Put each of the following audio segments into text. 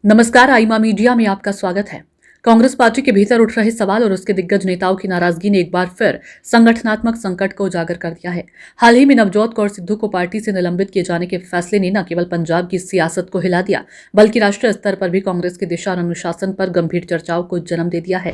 नमस्कार, आईमा मीडिया में आपका स्वागत है। कांग्रेस पार्टी के भीतर उठ रहे सवाल और उसके दिग्गज नेताओं की नाराजगी ने एक बार फिर संगठनात्मक संकट को उजागर कर दिया है। हाल ही में नवजोत कौर सिद्धू को पार्टी से निलंबित किए जाने के फैसले ने न केवल पंजाब की सियासत को हिला दिया, बल्कि राष्ट्रीय स्तर पर भी कांग्रेस के दिशा और अनुशासन पर गंभीर चर्चाओं को जन्म दे दिया है।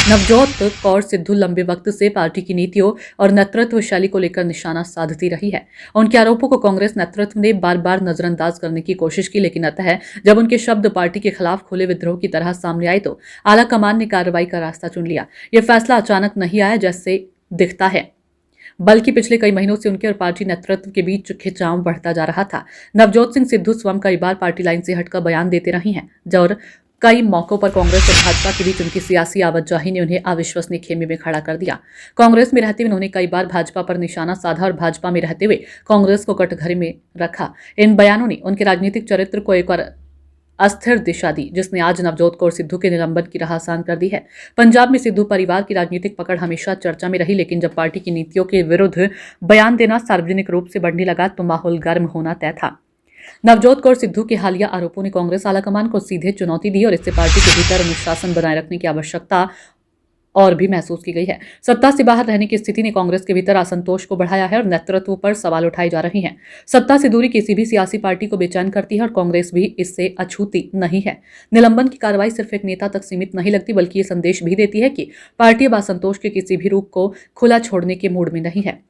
नवजोत कौर सिद्धू लंबे वक्त से पार्टी की नीतियों और नेतृत्व शैली को लेकर निशाना साधती रही है। उनके आरोपों को कांग्रेस नेतृत्व ने बार बार नजरअंदाज करने की कोशिश की, लेकिन अंततः जब उनके शब्द पार्टी के खिलाफ खुले विद्रोह की तरह सामने आए तो आला कमान ने कार्रवाई का रास्ता चुन लिया। यह फैसला अचानक नहीं आया जैसे दिखता है, बल्कि पिछले कई महीनों से उनके और पार्टी नेतृत्व के बीच खिंचाव बढ़ता जा रहा था। नवजोत सिंह सिद्धू स्वयं कई बार पार्टी लाइन से हटकर बयान देते रही हैं और कई मौकों पर कांग्रेस और भाजपा के बीच उनकी सियासी आवाजाही ने उन्हें अविश्वसनीय खेमे में खड़ा कर दिया। कांग्रेस में रहते हुए उन्होंने कई बार भाजपा पर निशाना साधा और भाजपा में रहते हुए कांग्रेस को कटघरे में रखा। इन बयानों ने उनके राजनीतिक चरित्र को एक और अस्थिर दिशा दी, जिसने आज नवजोत कौर सिद्धू के निलंबन की राह आसान कर दी है। पंजाब में सिद्धू परिवार की राजनीतिक पकड़ हमेशा चर्चा में रही, लेकिन जब पार्टी की नीतियों के विरुद्ध बयान देना सार्वजनिक रूप से बढ़ने लगा तो माहौल गर्म होना तय था। नवजोत कौर सिद्धू के हालिया आरोपों ने कांग्रेस आलाकमान को सीधे चुनौती दी और इससे पार्टी के भीतर अनुशासन बनाए रखने की आवश्यकता और भी महसूस की गई है। सत्ता से बाहर रहने की स्थिति ने कांग्रेस के भीतर असंतोष को बढ़ाया है और नेतृत्व पर सवाल उठाए जा रहे हैं। सत्ता से दूरी किसी भी सियासी पार्टी को बेचैन करती है और कांग्रेस भी इससे अछूती नहीं है। निलंबन की कार्रवाई सिर्फ एक नेता तक सीमित नहीं लगती, बल्कि ये संदेश भी देती है कि पार्टी अब असंतोष के किसी भी रूप को खुला छोड़ने के मूड में नहीं है।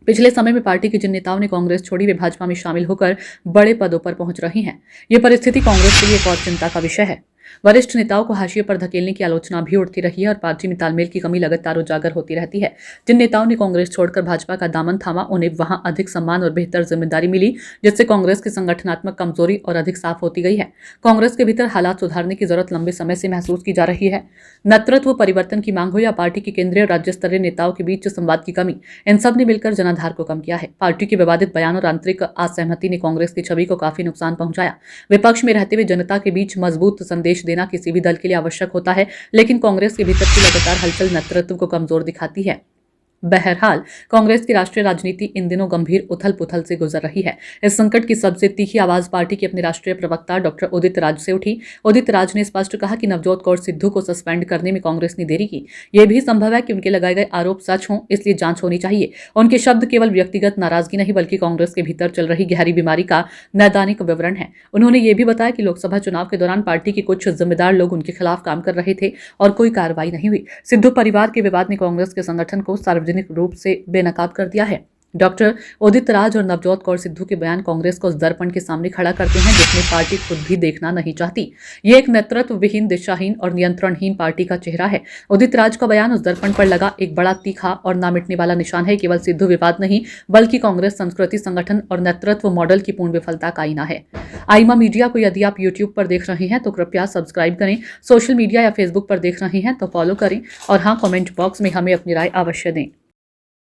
पिछले समय में पार्टी के जिन नेताओं ने कांग्रेस छोड़ी वे भाजपा में शामिल होकर बड़े पदों पर पहुंच रही हैं। ये परिस्थिति कांग्रेस के लिए एक और चिंता का विषय है। वरिष्ठ नेताओं को हाशिए पर धकेलने की आलोचना भी उठती रही है और पार्टी में तालमेल की कमी लगातार उजागर होती रहती है। जिन नेताओं ने कांग्रेस छोड़कर भाजपा का दामन थामा, उन्हें वहां अधिक सम्मान और बेहतर जिम्मेदारी मिली, जिससे कांग्रेस की संगठनात्मक कमजोरी और अधिक साफ होती गई है। कांग्रेस के भीतर हालात सुधारने की जरूरत लंबे समय से महसूस की जा रही है। नेतृत्व परिवर्तन की मांग हो या पार्टी के केंद्रीय और राज्य स्तरीय नेताओं के बीच संवाद की कमी, इन सब ने मिलकर जनाधार को कम किया है। पार्टी के विवादित बयान और आंतरिक असहमति ने कांग्रेस की छवि को काफी नुकसान पहुंचाया। विपक्ष में रहते हुए जनता के बीच मजबूत संदेश देना किसी भी दल के लिए आवश्यक होता है, लेकिन कांग्रेस के भीतर की लगातार हलचल नेतृत्व को कमजोर दिखाती है। बहरहाल, कांग्रेस की राष्ट्रीय राजनीति इन दिनों गंभीर उथल पुथल से गुजर रही है। इस संकट की सबसे तीखी आवाज पार्टी के अपने राष्ट्रीय प्रवक्ता डॉक्टर उदित राज से उठी। उदित राज ने स्पष्ट कहा कि नवजोत कौर सिद्धू को सस्पेंड करने में कांग्रेस ने देरी की। यह भी संभव है कि उनके लगाए गए आरोप सच हों, इसलिए जांच होनी चाहिए। उनके शब्द केवल व्यक्तिगत नाराजगी नहीं, बल्कि कांग्रेस के भीतर चल रही गहरी बीमारी का नैदानिक विवरण है। उन्होंने ये भी बताया कि लोकसभा चुनाव के दौरान पार्टी के कुछ जिम्मेदार लोग उनके खिलाफ काम कर रहे थे और कोई कार्रवाई नहीं हुई। सिद्धू परिवार के विवाद ने कांग्रेस के संगठन को सार्वजनिक रूप से बेनकाब कर दिया है। डॉक्टर उदित राज और नवजोत कौर सिद्धू के बयान कांग्रेस को उस दर्पण के सामने खड़ा करते हैं जिसमें पार्टी खुद भी देखना नहीं चाहती। ये एक नेतृत्व विहीन, दिशाहीन और नियंत्रणहीन पार्टी का चेहरा है। उदित राज का बयान उस दर्पण पर लगा एक बड़ा तीखा और ना मिटने वाला निशान है। केवल सिद्धू विवाद नहीं, बल्कि कांग्रेस संस्कृति, संगठन और नेतृत्व मॉडल की पूर्ण विफलता का आईना है। आईमा मीडिया को यदि आप यूट्यूब पर देख रहे हैं तो कृपया सब्सक्राइब करें। सोशल मीडिया या फेसबुक पर देख रहे हैं तो फॉलो करें और हाँ, कमेंट बॉक्स में हमें अपनी राय अवश्य दें।